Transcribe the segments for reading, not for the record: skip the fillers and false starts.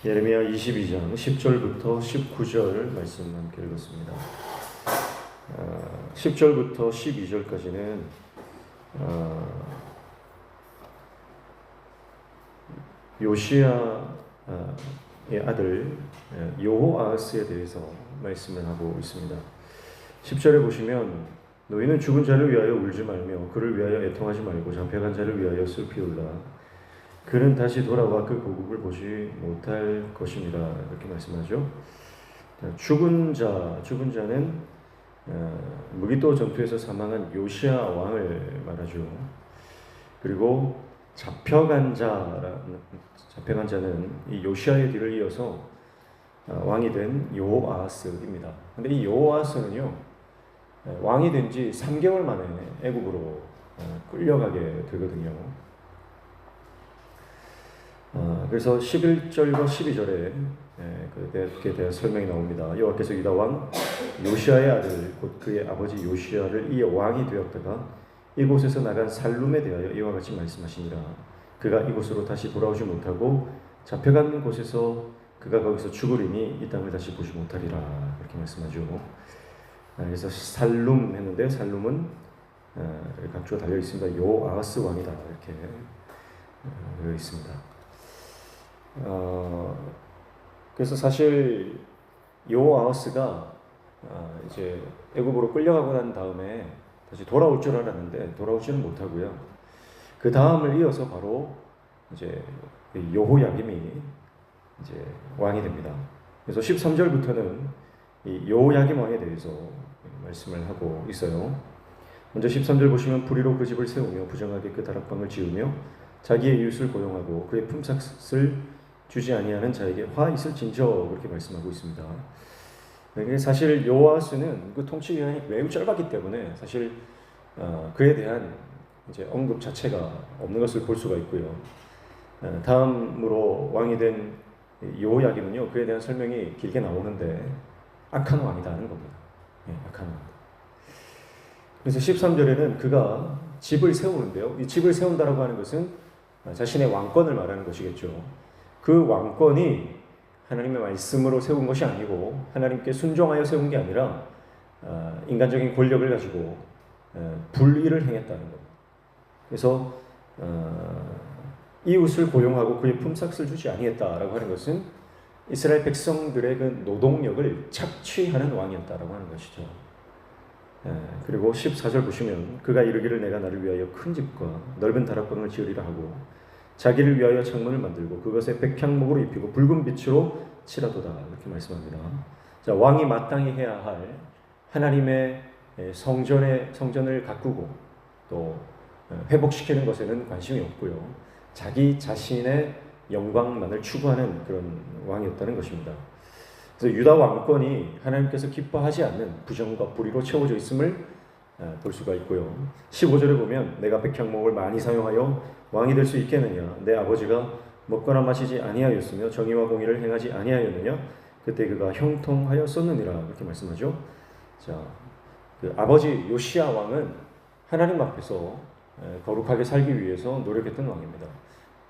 예레미야 22장 10절부터 19절 말씀 함께 읽었습니다. 10절부터 12절까지는 요시야의 아들 여호아하스에 대해서 말씀을 하고 있습니다. 10절에 보시면 너희는 죽은 자를 위하여 울지 말며 그를 위하여 애통하지 말고 잡혀간 자를 위하여 슬피 울라. 그는 다시 돌아와 그 고국을 보지 못할 것입니다. 이렇게 말씀하죠. 죽은 자는 무기또 전투에서 사망한 요시야 왕을 말하죠. 그리고 잡혀간 자는 이 요시야의 뒤를 이어서 왕이 된 여호아하스입니다. 근데 이 여호아하스는요, 왕이 된 지 3개월 만에 애국으로 끌려가게 되거든요. 그래서 11절과 12절에 그에 대한 설명이 나옵니다. 여호와께서 유다 왕 요시야의 아들 곧 그의 아버지 요시야를 이어 왕이 되었다가 이곳에서 나간 살룸에 대하여 이와 같이 말씀하시니라. 그가 이곳으로 다시 돌아오지 못하고 잡혀간 곳에서 그가 거기서 죽으리니 이 땅을 다시 보지 못하리라. 이렇게 말씀하죠. 그래서 살룸 했는데 살룸은 각주가 달려 있습니다. 여호아하스 왕이다 이렇게 되어 있습니다. 그래서 사실 여호아하스가 이제 애굽으로 끌려가고 난 다음에 다시 돌아올 줄 알았는데 돌아오지는 못하고요. 그 다음을 이어서 바로 이제 여호야김이 이제 왕이 됩니다. 그래서 13절부터는 이 여호야김 왕에 대해서 말씀을 하고 있어요. 먼저 13절 보시면 불의로 그 집을 세우며 부정하게 그 다락방을 지으며 자기의 이웃을 고용하고 그의 품삯을 주지 아니하는 자에게 화 있을진저 그렇게 말씀하고 있습니다. 사실 여호아하스는 그 통치 기간이 매우 짧았기 때문에 사실 그에 대한 이제 언급 자체가 없는 것을 볼 수가 있고요. 다음으로 왕이 된 여호야김은요, 그에 대한 설명이 길게 나오는데 악한 왕이다는 겁니다. 악한 왕. 그래서 13절에는 그가 집을 세우는데요. 이 집을 세운다라고 하는 것은 자신의 왕권을 말하는 것이겠죠. 그 왕권이 하나님의 말씀으로 세운 것이 아니고 하나님께 순종하여 세운 게 아니라 인간적인 권력을 가지고 불의를 행했다는 겁니다. 그래서 이웃을 고용하고 그의 품삯을 주지 아니했다라고 하는 것은 이스라엘 백성들의 그 노동력을 착취하는 왕이었다라고 하는 것이죠. 그리고 14절 보시면 그가 이르기를 내가 나를 위하여 큰 집과 넓은 다락방을 지으리라 하고 자기를 위하여 창문을 만들고 그것에 백향목으로 입히고 붉은 빛으로 칠하도다 이렇게 말씀합니다. 자, 왕이 마땅히 해야 할 하나님의 성전을 가꾸고 또 회복시키는 것에는 관심이 없고요. 자기 자신의 영광만을 추구하는 그런 왕이었다는 것입니다. 그래서 유다 왕권이 하나님께서 기뻐하지 않는 부정과 불의로 채워져 있음을 볼 수가 있고요. 15절에 보면 내가 백향목을 많이 사용하여 왕이 될 수 있겠느냐, 내 아버지가 먹거나 마시지 아니하였으며 정의와 공의를 행하지 아니하였느냐, 그때 그가 형통하였었느니라 이렇게 말씀하죠. 자, 그 아버지 요시야 왕은 하나님 앞에서 거룩하게 살기 위해서 노력했던 왕입니다.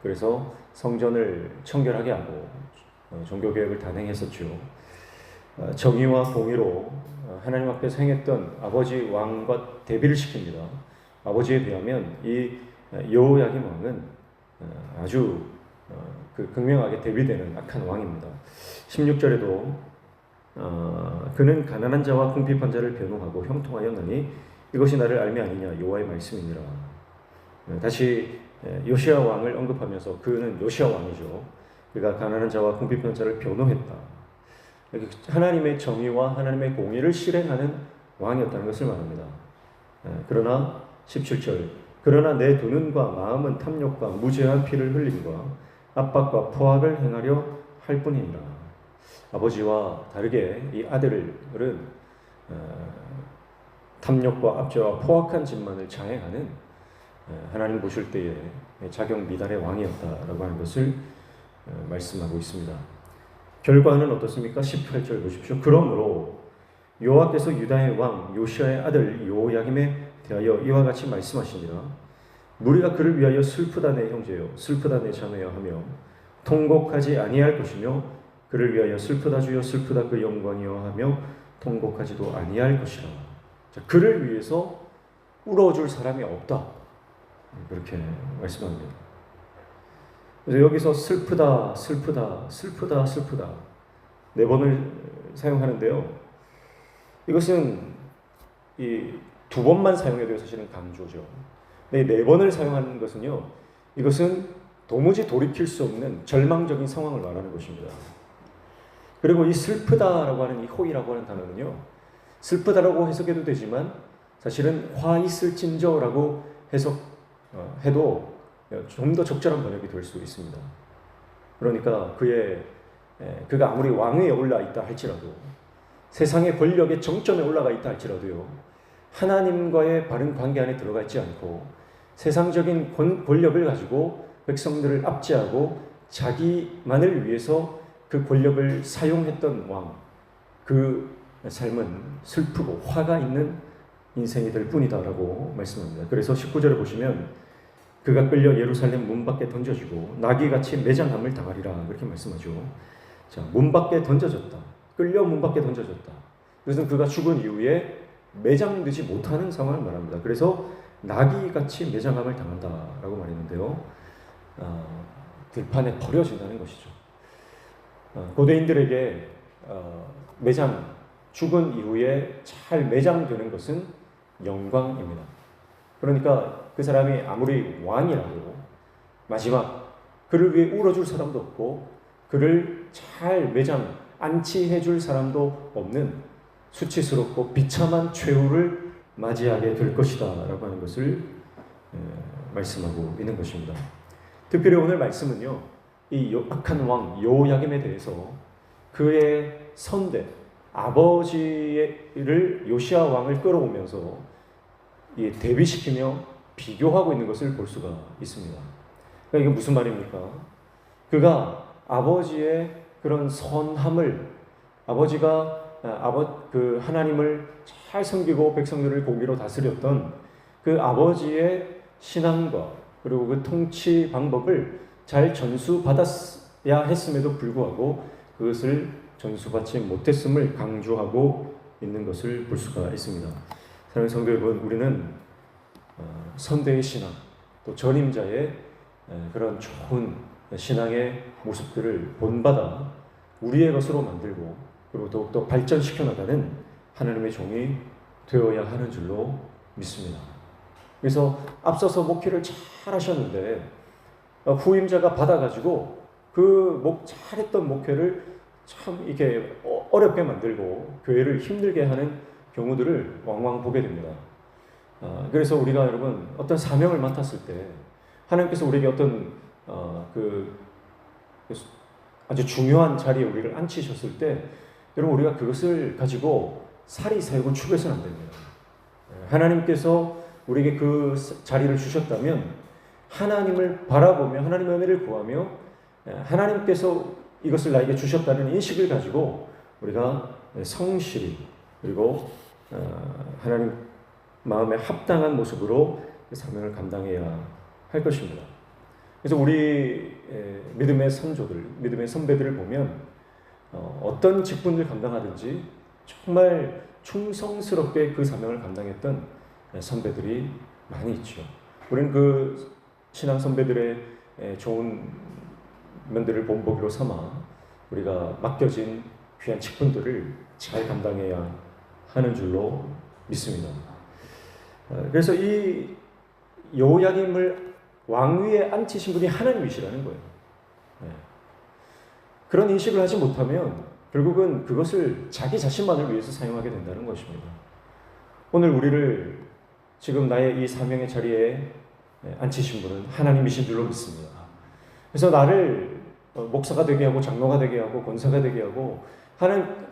그래서 성전을 청결하게 하고 종교개혁을 단행했었죠. 정의와 공의로 하나님 앞에서 행했던 아버지 왕과 대비를 시킵니다. 아버지에 비하면 이 여호야김 왕은 아주 극명하게 대비되는 악한 왕입니다. 16절에도 그는 가난한 자와 궁핍한 자를 변호하고 형통하였나니 이것이 나를 알미 아니냐 여호와의 말씀이니라. 다시 요시야 왕을 언급하면서 그는 요시야 왕이죠. 그가 가난한 자와 궁핍한 자를 변호했다. 하나님의 정의와 하나님의 공의를 실행하는 왕이었다는 것을 말합니다. 그러나 17절 그러나 내 두 눈과 마음은 탐욕과 무죄한 피를 흘림과 압박과 포악을 행하려 할 뿐이니라. 아버지와 다르게 이 아들은 탐욕과 압제와 포악한 짓만을 자행하는 하나님 보실 때에 자격 미달의 왕이었다라고 하는 것을 말씀하고 있습니다. 결과는 어떻습니까? 18절 보십시오. 그러므로 여호와께서 유다의 왕 요시야의 아들 여호야김에 대하여 이와 같이 말씀하시니라. 무리가 그를 위하여 슬프다 내 형제여 슬프다 내 자매여 하며 통곡하지 아니할 것이며 그를 위하여 슬프다 주여 슬프다 그 영광이여 하며 통곡하지도 아니할 것이라. 자, 그를 위해서 울어줄 사람이 없다. 그렇게 말씀합니다. 그래서 여기서 슬프다, 슬프다, 슬프다, 슬프다 네 번을 사용하는데요. 이것은 이 두 번만 사용해도 사실은 강조죠. 네 번을 사용하는 것은요. 이것은 도무지 돌이킬 수 없는 절망적인 상황을 말하는 것입니다. 그리고 이 슬프다라고 하는 이 호이라고 하는 단어는요. 슬프다라고 해석해도 되지만 사실은 화 있을진저라고 해석해도 좀 더 적절한 번역이 될 수 있습니다. 그러니까 그가 아무리 왕위에 올라 있다 할지라도 세상의 권력의 정점에 올라가 있다 할지라도요. 하나님과의 바른 관계 안에 들어가 있지 않고 세상적인 권력을 가지고 백성들을 압제하고 자기만을 위해서 그 권력을 사용했던 왕, 그 삶은 슬프고 화가 있는 인생이 될 뿐이다라고 말씀합니다. 그래서 19절을 보시면 그가 끌려 예루살렘 문 밖에 던져지고 나귀같이 매장함을 당하리라 그렇게 말씀하죠. 자, 문 밖에 던져졌다. 끌려 문 밖에 던져졌다. 그것은 그가 죽은 이후에 매장되지 못하는 상황을 말합니다. 그래서 나귀같이 매장함을 당한다라고 말했는데요. 들판에 버려진다는 것이죠. 고대인들에게 죽은 이후에 잘 매장되는 것은 영광입니다. 그러니까 그 사람이 아무리 왕이라도 마지막 그를 위해 울어줄 사람도 없고 그를 잘 안치해 줄 사람도 없는 수치스럽고 비참한 최후를 맞이하게 될 것이다 라고 하는 것을 말씀하고 있는 것입니다. 특별히 오늘 말씀은요, 이 악한 왕 여호야김에 대해서 그의 선대 아버지를 요시야 왕을 끌어오면서 대비시키며 비교하고 있는 것을 볼 수가 있습니다. 그러니까 이게 무슨 말입니까? 그가 아버지의 그런 선함을 아버지가 하나님을 잘 섬기고 백성들을 공의로 다스렸던 그 아버지의 신앙과 그리고 그 통치 방법을 잘 전수받았어야 했음에도 불구하고 그것을 전수받지 못했음을 강조하고 있는 것을 볼 수가 있습니다. 사랑하는 성도 여러분, 우리는 선대의 신앙, 또 전임자의 그런 좋은 신앙의 모습들을 본받아 우리의 것으로 만들고 그리고 더욱더 발전시켜 나가는 하나님의 종이 되어야 하는 줄로 믿습니다. 그래서 앞서서 목회를 잘 하셨는데 후임자가 받아가지고 잘했던 목회를 참 이렇게 어렵게 만들고 교회를 힘들게 하는 경우들을 왕왕 보게 됩니다. 그래서 우리가 여러분 어떤 사명을 맡았을 때 하나님께서 우리에게 어떤 아주 중요한 자리에 우리를 앉히셨을 때 여러분 우리가 그것을 가지고 사리사욕을 추구해서는 안 됩니다. 하나님께서 우리에게 그 자리를 주셨다면 하나님을 바라보며 하나님의 은혜를 구하며 하나님께서 이것을 나에게 주셨다는 인식을 가지고 우리가 성실히 그리고 하나님 마음에 합당한 모습으로 사명을 감당해야 할 것입니다. 그래서 우리 믿음의 선조들, 믿음의 선배들을 보면 어떤 직분을 감당하든지 정말 충성스럽게 그 사명을 감당했던 선배들이 많이 있죠. 우리는 그 신앙 선배들의 좋은 면들을 본보기로 삼아 우리가 맡겨진 귀한 직분들을 잘 감당해야 하는 줄로 믿습니다. 그래서 이 여호야김을 왕위에 앉히신 분이 하나님이시라는 거예요. 그런 인식을 하지 못하면 결국은 그것을 자기 자신만을 위해서 사용하게 된다는 것입니다. 오늘 우리를 지금 나의 이 사명의 자리에 앉히신 분은 하나님이신 줄로 믿습니다. 그래서 나를 목사가 되게 하고 장로가 되게 하고 권사가 되게 하고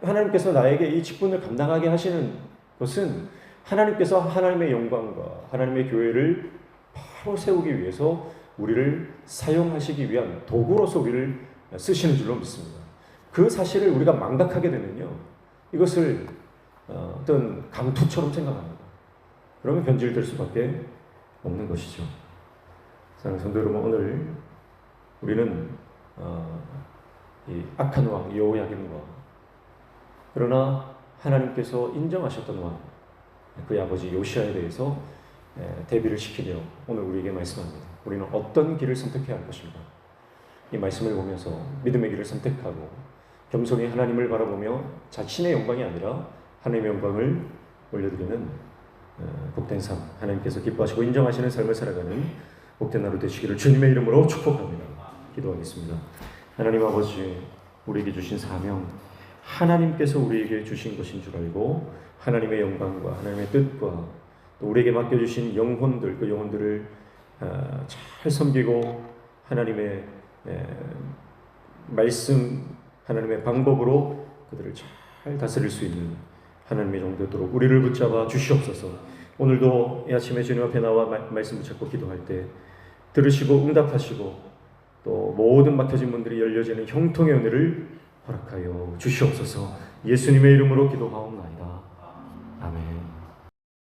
하나님께서 나에게 이 직분을 감당하게 하시는 것은 하나님께서 하나님의 영광과 하나님의 교회를 바로 세우기 위해서 우리를 사용하시기 위한 도구로서 우리를 쓰시는 줄로 믿습니다. 그 사실을 우리가 망각하게 되면요, 이것을 어떤 감투처럼 생각합니다. 그러면 변질될 수밖에 없는 것이죠. 사랑하는 성도 여러분, 오늘 우리는 이 악한 왕 여호야김과 그러나 하나님께서 인정하셨던 왕 그의 아버지 요시아에 대해서 대비를 시키며 오늘 우리에게 말씀합니다. 우리는 어떤 길을 선택해야 할 것인가? 이 말씀을 보면서 믿음의 길을 선택하고 겸손히 하나님을 바라보며 자신의 영광이 아니라 하나님의 영광을 올려드리는 복된 삶, 하나님께서 기뻐하시고 인정하시는 삶을 살아가는 복된 하루 되시기를 주님의 이름으로 축복합니다. 기도하겠습니다. 하나님 아버지, 우리에게 주신 사명, 하나님께서 우리에게 주신 것인 줄 알고 하나님의 영광과 하나님의 뜻과 또 우리에게 맡겨주신 영혼들, 그 영혼들을 잘 섬기고 하나님의 말씀, 하나님의 방법으로 그들을 잘 다스릴 수 있는 하나님의 종되도록 우리를 붙잡아 주시옵소서. 오늘도 이 아침에 주님 앞에 나와 말씀 붙잡고 기도할 때 들으시고 응답하시고 또 모든 막혀진 문들이 열려지는 형통의 은혜를 허락하여 주시옵소서. 예수님의 이름으로 기도하옵나이다.